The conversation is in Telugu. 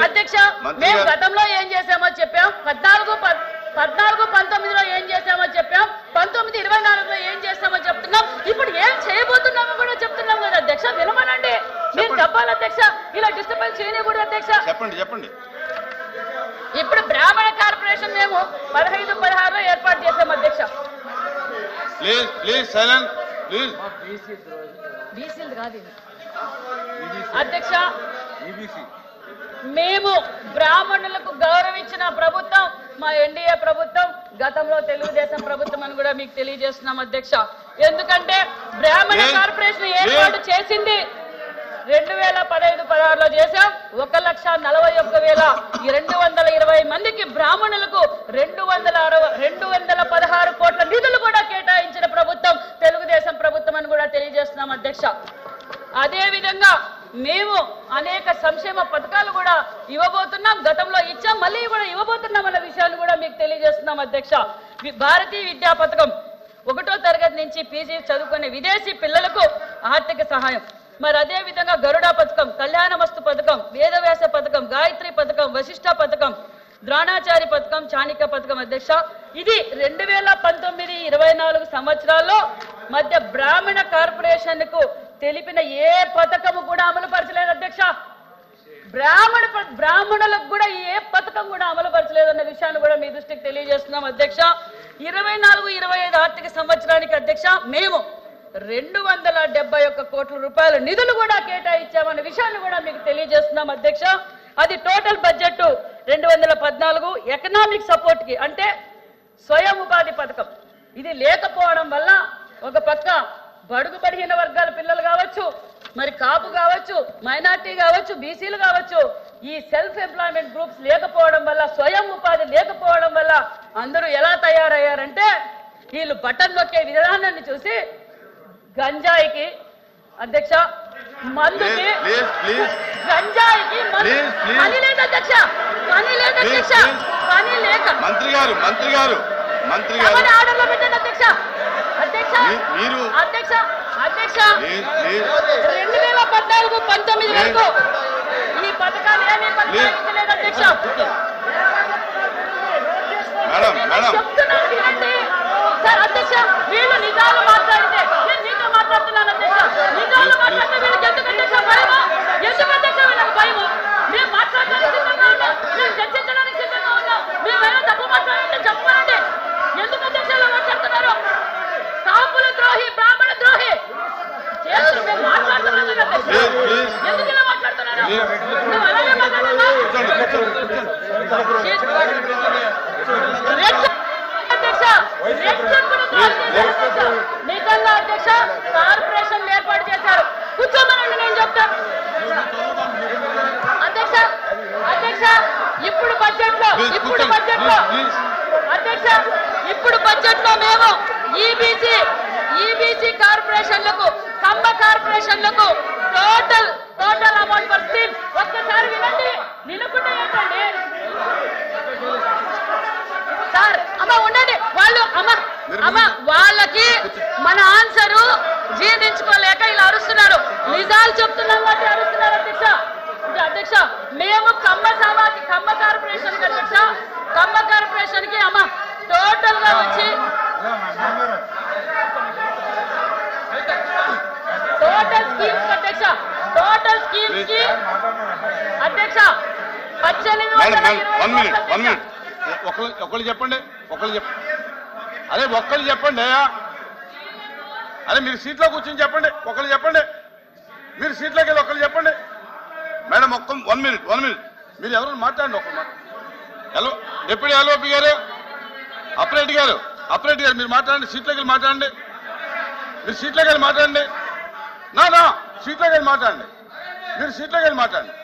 అధ్యక్ష మేము గతంలో ఏం చేశామో చెప్పాం, 14-19లో ఏం చేశామో చెప్పాం, 19-24లో ఏం చేస్తామో చెప్తున్నాం, ఇప్పుడు ఏం చేయబోతున్నామో కూడా చెప్తున్నాం కదా అధ్యక్ష. వినమనండి, మీరు చెప్పాలి అధ్యక్ష, ఇలా డిస్టర్బెన్స్ చేయకూడదు అధ్యక్ష. చెప్పండి. ఇప్పుడు బ్రాహ్మణ కార్పొరేషన్ మేము 15-16లో ఏర్పాటు చేశాం అధ్యక్ష. Please silent please. బీసీలు కాదు అధ్యక్ష. మేము బ్రాహ్మణులకు గౌరవించిన ప్రభుత్వం మా ఎన్డీఏ ప్రభుత్వం, గతంలో తెలుగుదేశం ప్రభుత్వం అని కూడా మీకు తెలియజేస్తున్నాం అధ్యక్ష. ఎందుకంటే బ్రాహ్మణ కార్పొరేషన్ ఏర్పాటు చేసింది 2015-16లో చేశాం. 1,41,220 మందికి బ్రాహ్మణులకు 216 కోట్ల నిధులు కూడా కేటాయించిన ప్రభుత్వం తెలుగుదేశం ప్రభుత్వం అని కూడా తెలియజేస్తున్నాం అధ్యక్ష. అదే విధంగా మేము అనేక సంక్షేమ పథకాలు కూడా ఇవ్వబోతున్నాం, గతంలో ఇచ్చాం, మళ్ళీ కూడా ఇవ్వబోతున్నాం అన్న విషయాన్ని కూడా మీకు తెలియజేస్తున్నాం అధ్యక్ష. భారతీయ విద్యా పథకం 1వ తరగతి నుంచి పీజీ చదువుకునే విదేశీ పిల్లలకు ఆర్థిక సహాయం. మరి అదే విధంగా గరుడ పథకం, కళ్యాణమస్తు పథకం, వేదవ్యాస పథకం, గాయత్రి పథకం, వశిష్ఠ పథకం, ద్రోణాచారి పథకం, చాణిక్య పథకం అధ్యక్ష. ఇది 2019-24 సంవత్సరాల్లో మధ్య బ్రాహ్మణ కార్పొరేషన్ కు తెలిపిన ఏ పథకము కూడా అమలు పరచలేదు అధ్యక్ష. బ్రాహ్మణులకు కూడా ఏ పథకం కూడా అమలు పరచలేదన్న విషయాన్ని కూడా మీ దృష్టికి తెలియజేస్తున్నాం అధ్యక్ష. 24-25 ఆర్థిక సంవత్సరానికి అధ్యక్ష మేము 271 కోట్ల రూపాయల నిధులు కూడా కేటాయించామన్న విషయాన్ని కూడా మీకు తెలియజేస్తున్నాం అధ్యక్ష. అది టోటల్ బడ్జెట్ 214. ఎకనామిక్ సపోర్ట్ కి అంటే స్వయం ఉపాధి పథకం ఇది లేకపోవడం వల్ల ఒక పక్క బడుగు బలహీన వర్గాల పిల్లలు కావచ్చు, మరి కాపు కావచ్చు, మైనార్టీ కావచ్చు, బీసీలు కావచ్చు, ఈ సెల్ఫ్ ఎంప్లాయ్మెంట్ గ్రూప్స్ లేకపోవడం వల్ల, స్వయం ఉపాధి లేకపోవడం వల్ల అందరూ ఎలా తయారయ్యారంటే వీళ్ళు బటన్ నొక్కే విధానాన్ని చూసి గంజాయికి అధ్యక్ష, మందుకి, గంజాయికి పని లేదు అధ్యక్ష, పని లేదు అధ్యక్ష, పని లేక మంత్రి గారు ఆర్డర్లో పెట్టండి అధ్యక్ష. అధ్యక్ష 2014-19 వరకు ఈ పథకాలు ఏమీ కొనసాగించలేదు అధ్యక్ష. చెప్తున్నాను వినండి సార్. అధ్యక్ష వీళ్ళు నిజాలు మాట్లాడితే నేను మీతో మాట్లాడుతున్నాను అధ్యక్ష. నిజాలు మాట్లాడితే వీళ్ళకి ఎందుకు అధ్యక్ష భయము? ఎందుకు అధ్యక్ష వీళ్ళకి భయము? మేము మాట్లాడడానికి సిద్ధంగా ఉన్నాం, మేము చర్చించడానికి సిద్ధంగా ఉన్నాం. మేమైనా తప్పు మాట్లాడంటే చెప్పండి. ఎందుకు అధ్యక్ష ఇలా మాట్లాడుతున్నారు? కాపుల ద్రోహి, బ్రాహ్మణ ద్రోహి చేస్తూ మేము మాట్లాడుతున్నాం కదా అధ్యక్ష. ఎందుకు ఇలా మాట్లాడుతున్నారు? మేము అలాగే మాట్లాడుతున్నాం నిజంగా అధ్యక్ష. కార్పొరేషన్ ఏర్పాటు చేశారు, కూర్చోమనండి నేను చెప్తాను అధ్యక్ష. ఇప్పుడు బడ్జెట్ లో అధ్యక్ష, ఇప్పుడు బడ్జెట్ లో మేము ఈబీసీ కార్పొరేషన్లకు, కమ్మ కార్పొరేషన్లకు టోటల్ అమౌంట్ ఫర్ స్కీమ్ ఒక్కసారి వినండి. వినకుండా ఏంటండి సార్? అమ్మ ఉండండి, వాళ్ళు అమ్మ వాళ్ళకి మన ఆన్సరు జీర్ణించుకోలేక ఇలా అరుస్తున్నారు. నిజాలు చెప్తున్నాం కాబట్టి అరుస్తున్నారు అధ్యక్ష. అధ్యక్ష మేము కమ్మ కార్పొరేషన్ కి అధ్యక్ష, కమ్మ కార్పొరేషన్ కి అమ్మ టోటల్ గా వచ్చి టోటల్ స్కీమ్స్ అధ్యక్ష, టోటల్ స్కీమ్స్ కి అధ్యక్ష 18 ఒకళ్ళు చెప్పండి. ఒక్కళ్ళు చెప్పండి. అదే మీరు సీట్లో కూర్చొని చెప్పండి. ఒకళ్ళు చెప్పండి. మీరు సీట్లోకి వెళ్ళి ఒకళ్ళు చెప్పండి. మేడం 1 మినిట్ మీరు ఎవరు మాట్లాడండి. హలో డిప్యూటీ ఎల్ఓపి గారు, అపరేట్ గారు మీరు మాట్లాడండి. సీట్లోకి వెళ్ళి మాట్లాడండి. మీరు సీట్లోకి వెళ్ళి మాట్లాడండి. సీట్లోకి వెళ్ళి మాట్లాడండి. మీరు సీట్లోకి వెళ్ళి మాట్లాడండి.